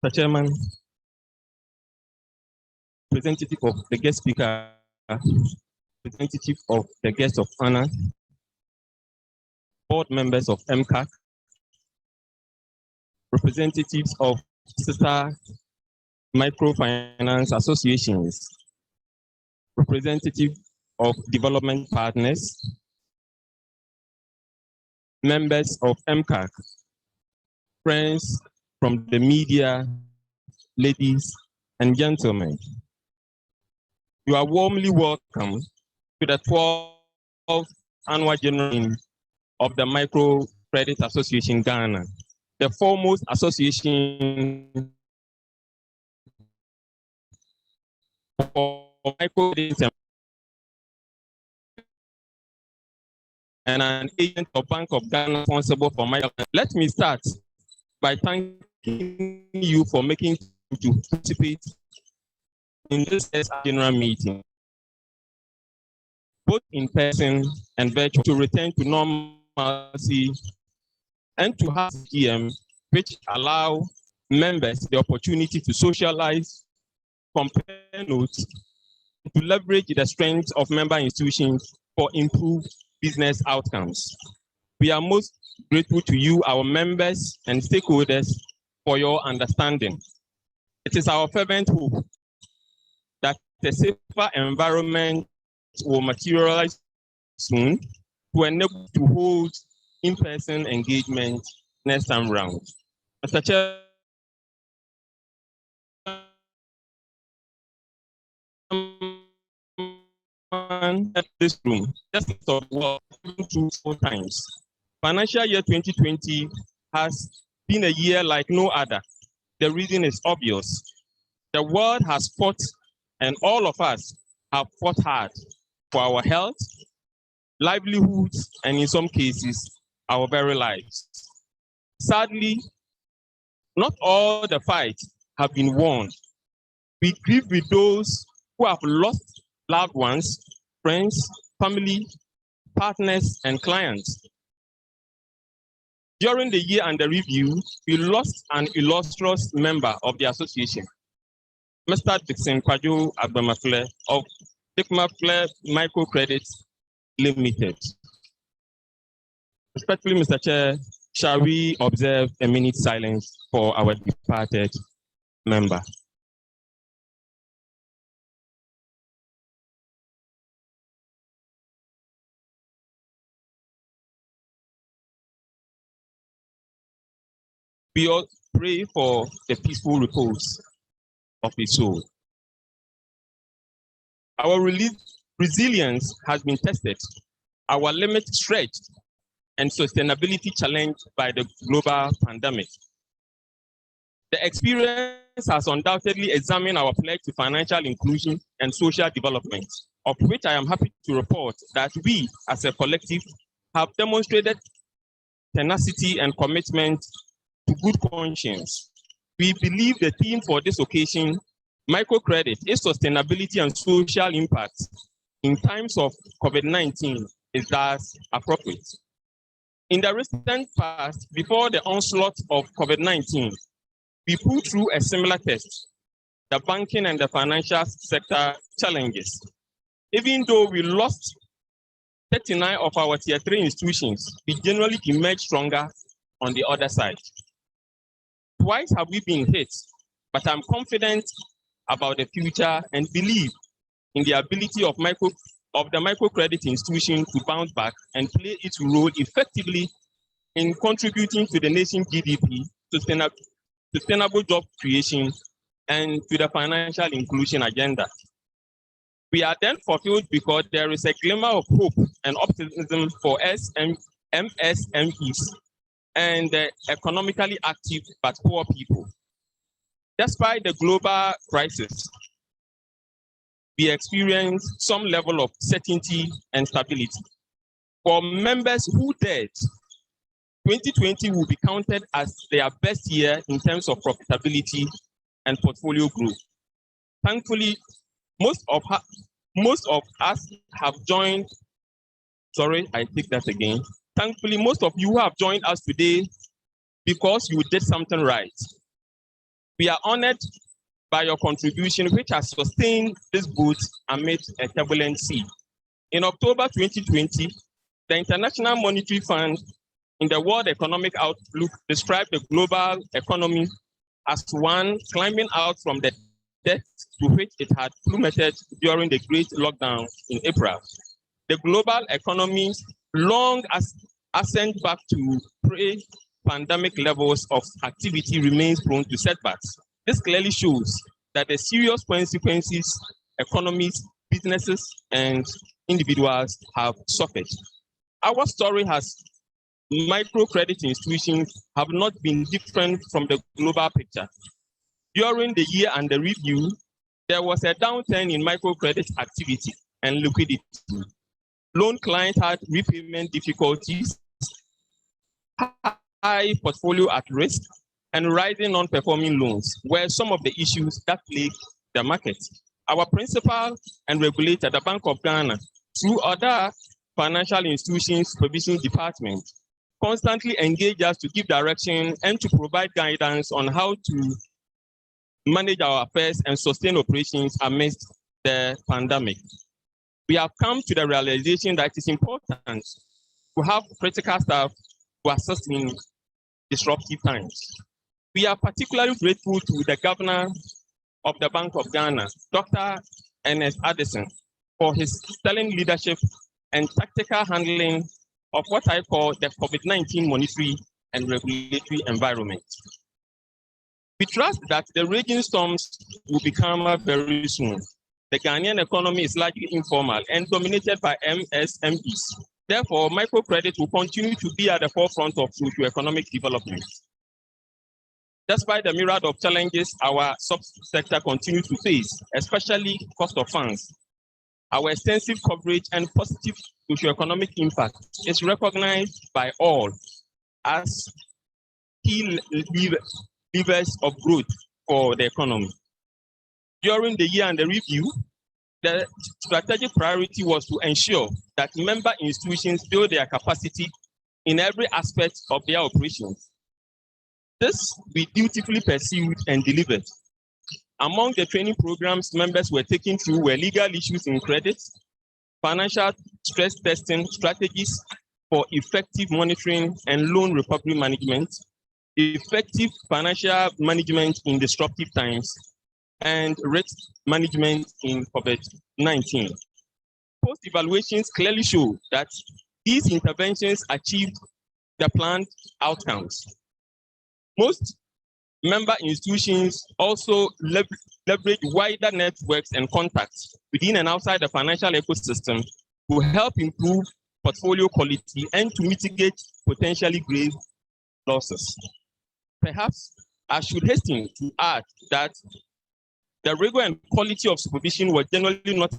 Mr. Chairman, representative of the guest speaker, representative of the guest of honor, board members of Mcag, representatives of sister microfinance associations, representative of development partners, members of Mcag, friends from the media, ladies and gentlemen. You are warmly welcome to the 12th Annual General Meeting of the Micro Credit Association Ghana, the foremost association for microcredit and an agent of Bank of Ghana responsible for micro. Let me start by thanking you for making time to participate in this general meeting, both in person and virtual, to return to normalcy and to have GM, which allow members the opportunity to socialize, compare notes, to leverage the strengths of member institutions for improved business outcomes. We are most grateful to you, our members and stakeholders, for your understanding. It is our fervent hope that a safer environment will materialize soon to enable to hold in-person engagement next time round. Mr. Chair, this room just through 4 times. Financial year 2020 has been a year like no other. The reason is obvious. The world has fought, and all of us have fought hard for our health, livelihoods, and in some cases, our very lives. Sadly, not all the fights have been won. We grieve with those who have lost loved ones, friends, family, partners, and clients. During the year under review, we lost an illustrious member of the association, Mr. Dixon Kwajo Agbamakle of Dikmakle Microcredit Limited. Respectfully, Mr. Chair, shall we observe a minute silence for our departed member? We all pray for the peaceful repose of his soul. Our resilience has been tested, our limits stretched, and sustainability challenged by the global pandemic. The experience has undoubtedly examined our pledge to financial inclusion and social development, of which I am happy to report that we, as a collective, have demonstrated tenacity and commitment to good conscience. We believe the theme for this occasion, microcredit, is sustainability and social impact in times of COVID-19, is thus appropriate. In the recent past, before the onslaught of COVID-19, we put through a similar test, the banking and the financial sector challenges. Even though we lost 39 of our tier 3 institutions, we generally emerged stronger on the other side. Twice have we been hit, but I'm confident about the future and believe in the ability of the microcredit institution to bounce back and play its role effectively in contributing to the nation's GDP, sustainable job creation, and to the financial inclusion agenda. We are then fulfilled because there is a glimmer of hope and optimism for MSMEs and the economically active but poor people. Despite the global crisis, we experience some level of certainty and stability. For members who dared, 2020 will be counted as their best year in terms of profitability and portfolio growth. Thankfully, most of us have joined, Thankfully, most of you have joined us today because you did something right. We are honored by your contribution, which has sustained this boat amid a turbulent sea. In October 2020, the International Monetary Fund in the World Economic Outlook described the global economy as one climbing out from the depths to which it had plummeted during the Great Lockdown in April. The global economy long ascent back to pre-pandemic levels of activity remains prone to setbacks. This clearly shows that the serious consequences economies, businesses, and individuals have suffered. Our story has microcredit institutions have not been different from the global picture. During the year under review, there was a downturn in microcredit activity and liquidity. Loan clients had repayment difficulties, high portfolio at risk, and rising non-performing loans were some of the issues that plagued the market. Our principal and regulator, the Bank of Ghana, through other financial institutions supervision department, constantly engage us to give direction and to provide guidance on how to manage our affairs and sustain operations amidst the pandemic. We have come to the realization that it is important to have critical staff to assist in disruptive times. We are particularly grateful to the governor of the Bank of Ghana, Dr. Ernest Addison, for his sterling leadership and tactical handling of what I call the COVID-19 monetary and regulatory environment. We trust that the raging storms will be calmer very soon. The Ghanaian economy is largely informal and dominated by MSMEs. Therefore, microcredit will continue to be at the forefront of socio-economic development. Despite the myriad of challenges our subsector continues to face, especially cost of funds, our extensive coverage and positive socio-economic impact is recognized by all as key levers of growth for the economy. During the year under review, the strategic priority was to ensure that member institutions build their capacity in every aspect of their operations. This we dutifully pursued and delivered. Among the training programs members were taken through were legal issues in credit, financial stress testing strategies for effective monitoring and loan recovery management, effective financial management in disruptive times, and risk management in COVID-19. Post-evaluations clearly show that these interventions achieved the planned outcomes. Most member institutions also leverage wider networks and contacts within and outside the financial ecosystem to help improve portfolio quality and to mitigate potentially grave losses. Perhaps I should hasten to add that the rigor and quality of supervision were generally not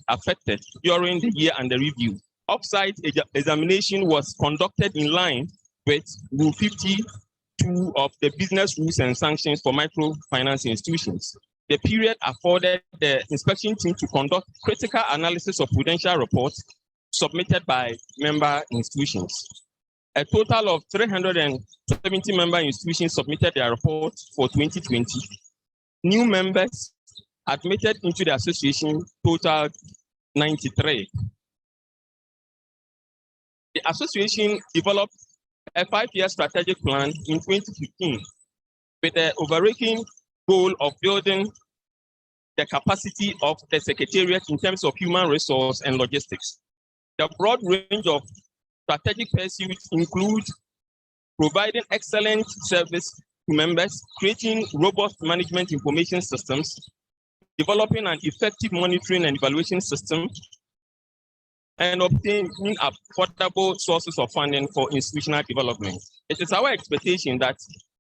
affected during the year under review. Off-site examination was conducted in line with Rule 52 of the Business Rules and Sanctions for Microfinance Institutions. The period afforded the inspection team to conduct critical analysis of prudential reports submitted by member institutions. A total of 370 member institutions submitted their reports for 2020. New members admitted into the association totaled 93. The association developed a 5-year strategic plan in 2015 with the overarching goal of building the capacity of the Secretariat in terms of human resource and logistics. The broad range of strategic pursuits include providing excellent service to members, creating robust management information systems, developing an effective monitoring and evaluation system, and obtaining affordable sources of funding for institutional development. It is our expectation that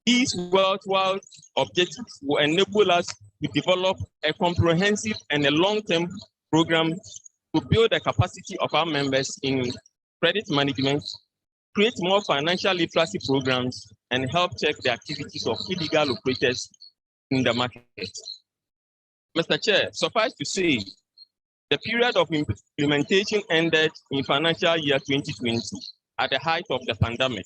these worldwide objectives will enable us to develop a comprehensive and a long-term program to build the capacity of our members in credit management, create more financial literacy programs, and help check the activities of illegal operators in the market. Mr. Chair, suffice to say, the period of implementation ended in financial year 2020 at the height of the pandemic.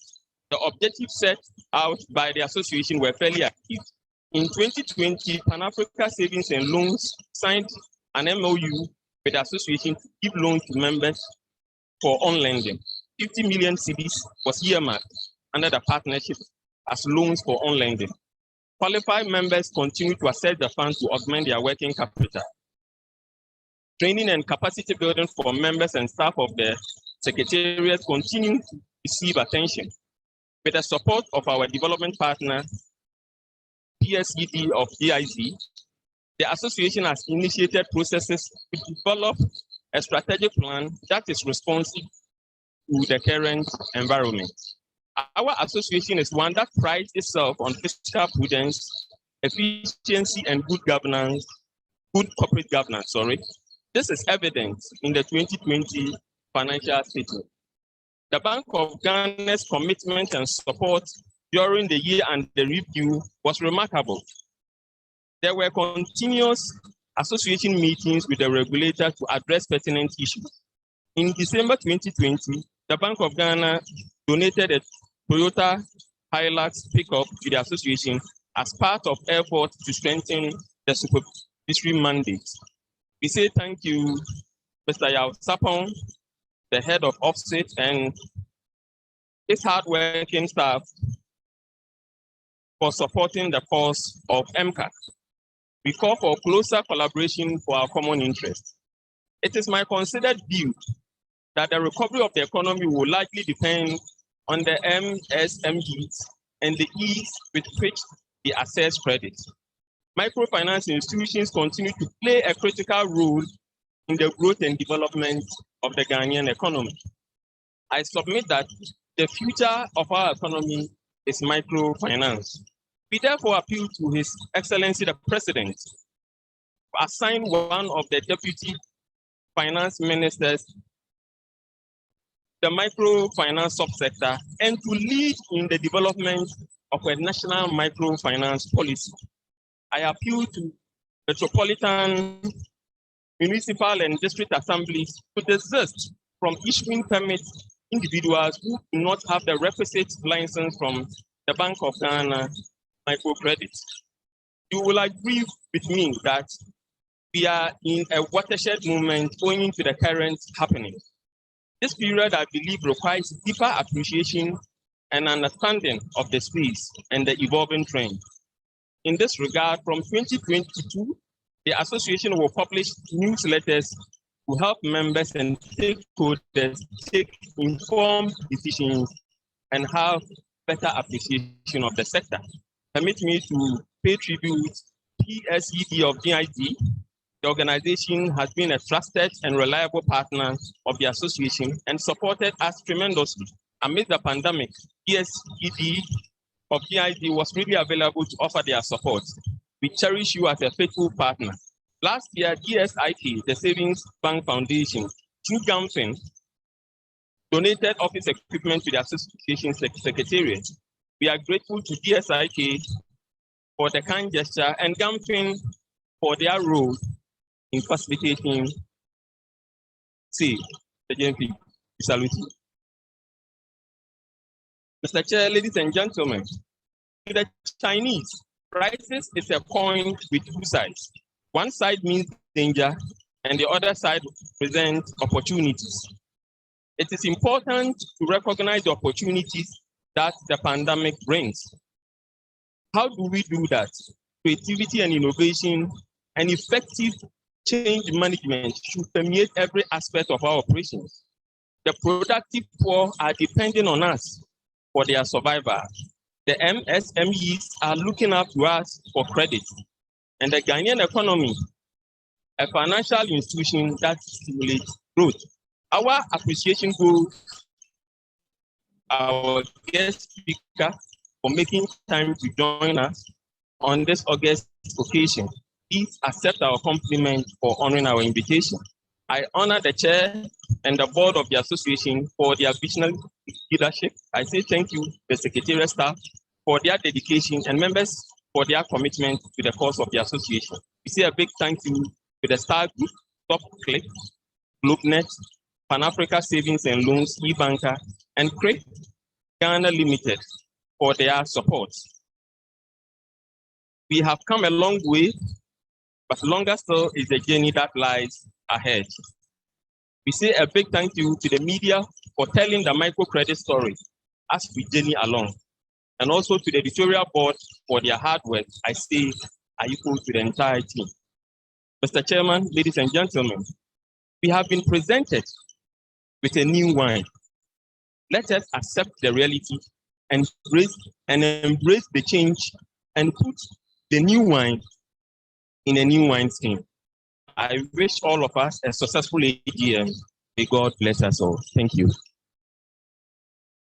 The objectives set out by the association were fairly achieved. In 2020, Pan-Africa Savings and Loans signed an MOU with the association to give loans to members for on-lending. 50 million cedis was earmarked under the partnership as loans for on-lending. Qualified members continue to access the funds to augment their working capital. Training and capacity building for members and staff of the Secretariat continue to receive attention. With the support of our development partner, PSED of DIC, the association has initiated processes to develop a strategic plan that is responsive to the current environment. Our association is one that prides itself on fiscal prudence, efficiency, and good corporate governance. This is evident in the 2020 financial statement. The Bank of Ghana's commitment and support during the year and the review was remarkable. There were continuous association meetings with the regulator to address pertinent issues. In December 2020, the Bank of Ghana donated a Toyota Hilux pickup to the association as part of efforts to strengthen the supervisory mandate. We say thank you, Mr. Yao Sapong, the head of Offset, and his hardworking staff for supporting the cause of Mcag. We call for closer collaboration for our common interest. It is my considered view that the recovery of the economy will likely depend on the MSMEs and the ease with which they access credit. Microfinance institutions continue to play a critical role in the growth and development of the Ghanaian economy. I submit that the future of our economy is microfinance. We therefore appeal to His Excellency the President to assign one of the deputy finance ministers the microfinance subsector and to lead in the development of a national microfinance policy. I appeal to metropolitan, municipal, and district assemblies to desist from issuing permits individuals who do not have the requisite license from the Bank of Ghana microcredit. You will agree with me that we are in a watershed moment owing to the current happenings. This period, I believe, requires deeper appreciation and understanding of the space and the evolving trend. In this regard, from 2022, the association will publish newsletters to help members and stakeholders take informed decisions and have better appreciation of the sector. Permit me to pay tribute to PSED of DIT. The organization has been a trusted and reliable partner of the association and supported us tremendously. Amid the pandemic, PSED of DIT was really available to offer their support. We cherish you as a faithful partner. Last year, DSIK, the Savings Bank Foundation, through GAMFIN, donated office equipment to the association secretariat. We are grateful to DSIK for the kind gesture and GAMFIN for their role in facilitating the JMP. Salute you. Mr. Chair, ladies and gentlemen, to the Chinese, crisis is a coin with two sides. One side means danger, and the other side presents opportunities. It is important to recognize the opportunities that the pandemic brings. How do we do that? Creativity and innovation and effective change management should permeate every aspect of our operations. The productive poor are depending on us for their survival. The MSMEs are looking up to us for credit. And the Ghanaian economy, a financial institution that stimulates growth. Our appreciation goes our guest speaker for making time to join us on this August occasion. Please accept our compliment for honoring our invitation. I honor the chair and the board of the association for their visionary leadership. I say thank you to the secretariat staff for their dedication and members for their commitment to the cause of the association. We say a big thank you to the Star Group, Top Click, GlobeNet, Pan-Africa Savings and Loans, eBanker, and Ghana Limited for their support. We have come a long way, but longer still is the journey that lies ahead. We say a big thank you to the media for telling the microcredit story as we journey along, and also to the editorial board for their hard work. I say I equal to the entire team. Mr. Chairman, ladies and gentlemen, we have been presented with a new wine. Let us accept the reality and embrace the change and put the new wine in a new wineskin. I wish all of us a successful AGM. May God bless us all. Thank you.